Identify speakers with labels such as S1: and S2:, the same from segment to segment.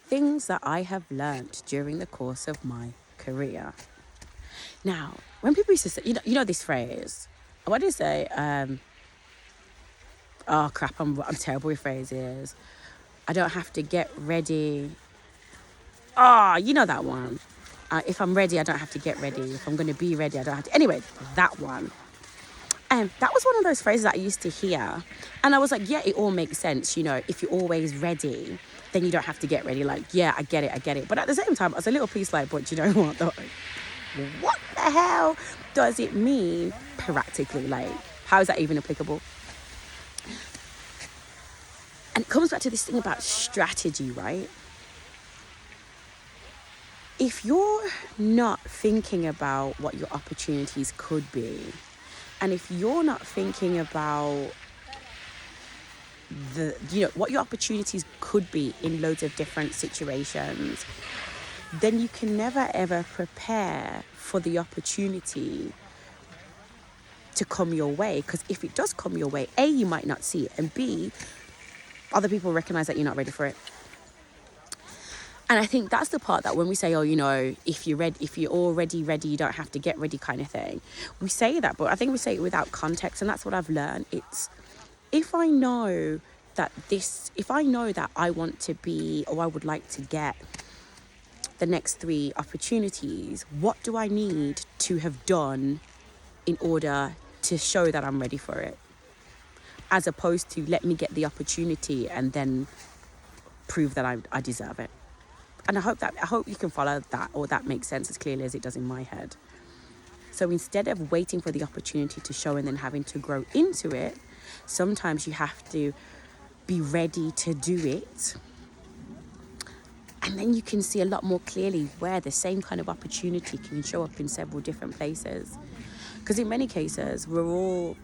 S1: things that I have learned during the course of my career. Now, when people used to say, you know this phrase, what do you say? Oh crap, I'm terrible with phrases. I don't have to get ready. Oh, you know that one. If I'm ready, I don't have to get ready. If I'm going to be ready, I don't have to. Anyway, that one. And that was one of those phrases that I used to hear. And I was like, yeah, it all makes sense. You know, if you're always ready, then you don't have to get ready. Like, yeah, I get it. But at the same time, I was a little piece like, but you know what, though? What the hell does it mean practically? Like, how is that even applicable? And it comes back to this thing about strategy, right? If you're not thinking about what your opportunities could be, and if you're not thinking about what your opportunities could be in loads of different situations, then you can never ever prepare for the opportunity to come your way. Because if it does come your way, A, you might not see it, and B, other people recognize that you're not ready for it. And I think that's the part that when we say, oh, you know, if you're already ready, you don't have to get ready kind of thing. We say that, but I think we say it without context. And that's what I've learned. It's, if I know that I want to be, or I would like to get the next 3 opportunities, what do I need to have done in order to show that I'm ready for it? As opposed to let me get the opportunity and then prove that I deserve it. And I hope you can follow that, or that makes sense as clearly as it does in my head. So instead of waiting for the opportunity to show and then having to grow into it, sometimes you have to be ready to do it. And then you can see a lot more clearly where the same kind of opportunity can show up in several different places. Because in many cases, I'm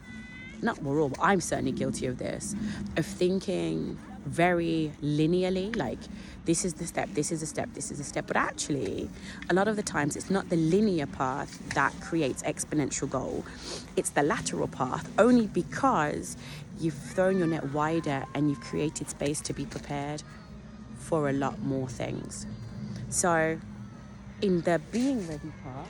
S1: certainly guilty of this, of thinking very linearly, like this is the step, this is a step, this is a step. But actually, a lot of the times it's not the linear path that creates exponential goal. It's the lateral path, only because you've thrown your net wider and you've created space to be prepared for a lot more things. So in the being ready part,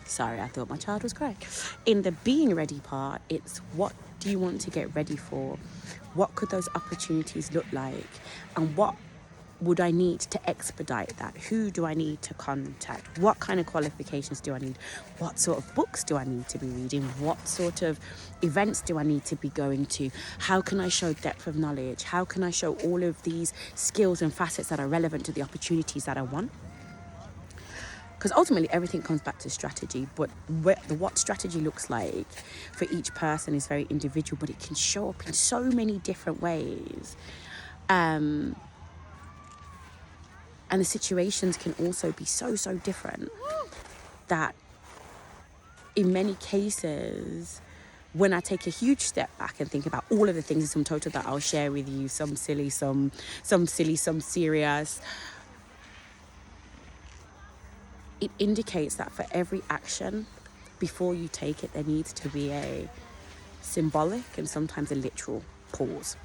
S1: sorry, I thought my child was crying. In the being ready part, it's what do you want to get ready for? What could those opportunities look like? And what would I need to expedite that? Who do I need to contact? What kind of qualifications do I need? What sort of books do I need to be reading? What sort of events do I need to be going to? How can I show depth of knowledge? How can I show all of these skills and facets that are relevant to the opportunities that I want? Because ultimately everything comes back to strategy, but what strategy looks like for each person is very individual, but it can show up in so many different ways. And the situations can also be so different that in many cases, when I take a huge step back and think about all of the things in some total that I'll share with you, some silly, some serious, it indicates that for every action, before you take it, there needs to be a symbolic and sometimes a literal pause.